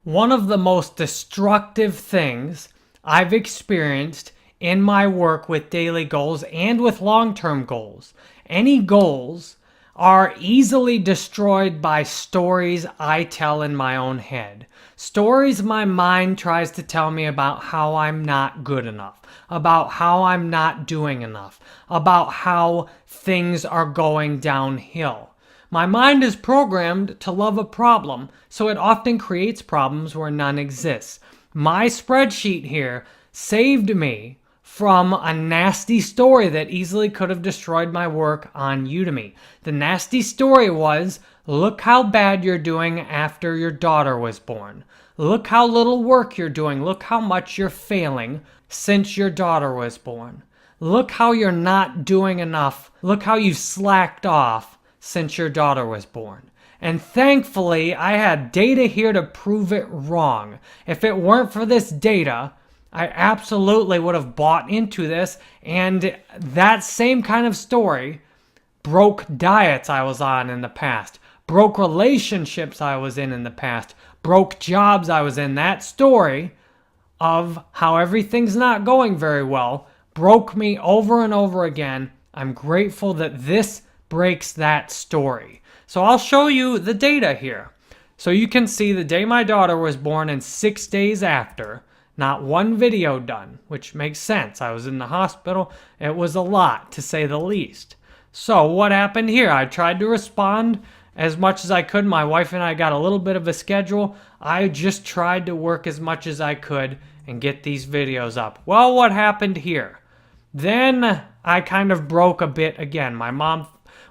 One of the most destructive things I've experienced in my work with daily goals and with long-term goals, any goals are easily destroyed by stories I tell in my own head. Stories my mind tries to tell me about how I'm not good enough, about how I'm not doing enough, about how things are going downhill. My mind is programmed to love a problem, so it often creates problems where none exists. My spreadsheet here saved me from a nasty story that easily could have destroyed my work on Udemy. The nasty story was, look how bad you're doing after your daughter was born. Look how little work you're doing. Look how much you're failing since your daughter was born. Look how you're not doing enough. Look how you slacked off since your daughter was born. And thankfully, I had data here to prove it wrong. If it weren't for this data, I absolutely would have bought into this, and that same kind of story broke diets I was on in the past, broke relationships I was in the past, broke jobs I was in. That story of how everything's not going very well broke me over and over again. I'm grateful that this breaks that story. So I'll show you the data here. So you can see the day my daughter was born and 6 days after, not one video done, which makes sense. I was in the hospital. It was a lot, to say the least. So what happened here? I tried to respond as much as I could. My wife and I got a little bit of a schedule. I just tried to work as much as I could and get these videos up. Well, what happened here? Then I kind of broke a bit again.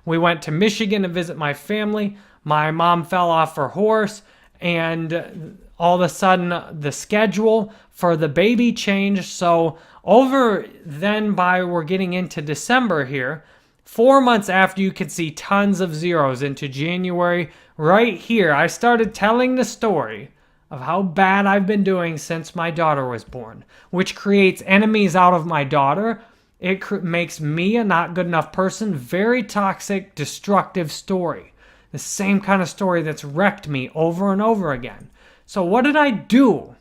We went to Michigan to visit my family. My mom fell off her horse, and all of a sudden the schedule for the baby changed. So we're getting into December here, 4 months after, you could see tons of zeros into January. Right here, I started telling the story of how bad I've been doing since my daughter was born, which creates enemies out of my daughter. It makes me a not good enough person. Very toxic, destructive story. The same kind of story that's wrecked me over and over again. So what did I do?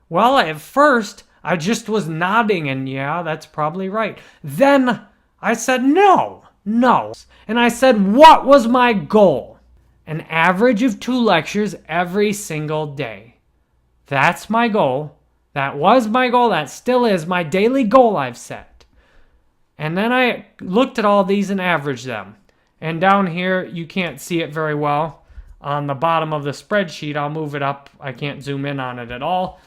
Well, at first, I just was nodding and yeah, that's probably right. Then I said, no. And I said, what was my goal? An average of 2 lectures every single day. That's my goal. That was my goal. That still is my daily goal I've set. And then I looked at all these and averaged them. And down here, you can't see it very well. On the bottom of the spreadsheet, I'll move it up. I can't zoom in on it at all.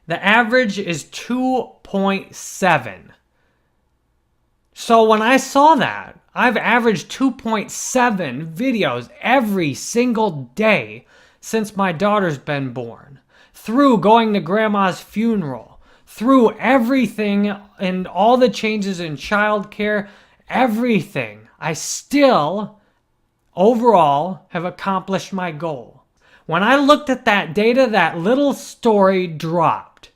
The average is 2.7. So when I saw that, I've averaged 2.7 videos every single day since my daughter's been born. Through going to grandma's funeral, through everything and all the changes in childcare, everything, I still, overall, have accomplished my goal. When I looked at that data, that little story dropped.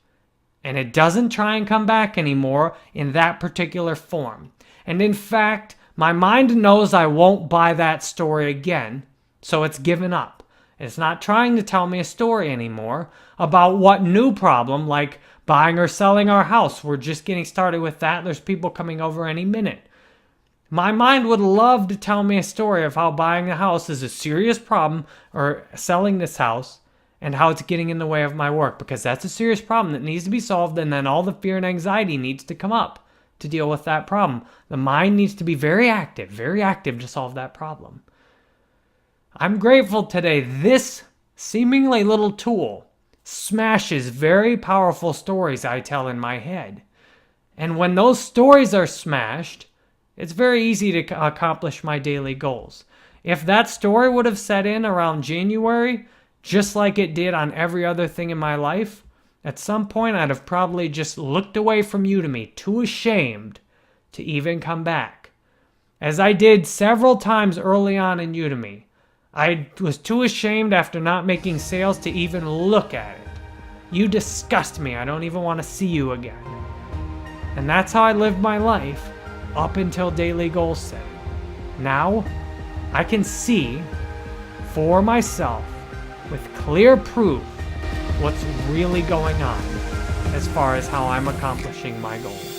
And it doesn't try and come back anymore in that particular form. And in fact, my mind knows I won't buy that story again, so it's given up. It's not trying to tell me a story anymore about what new problem, like buying or selling our house. We're just getting started with that. There's people coming over any minute. My mind would love to tell me a story of how buying a house is a serious problem, or selling this house, and how it's getting in the way of my work, because that's a serious problem that needs to be solved, and then all the fear and anxiety needs to come up to deal with that problem. The mind needs to be very active to solve that problem. I'm grateful today this seemingly little tool smashes very powerful stories I tell in my head. And when those stories are smashed, it's very easy to accomplish my daily goals. If that story would have set in around January, just like it did on every other thing in my life, at some point I'd have probably just looked away from Udemy, too ashamed to even come back. As I did several times early on in Udemy, I was too ashamed after not making sales to even look at it. You disgust me. I don't even want to see you again. And that's how I lived my life up until daily goal setting. Now, I can see for myself with clear proof what's really going on as far as how I'm accomplishing my goals.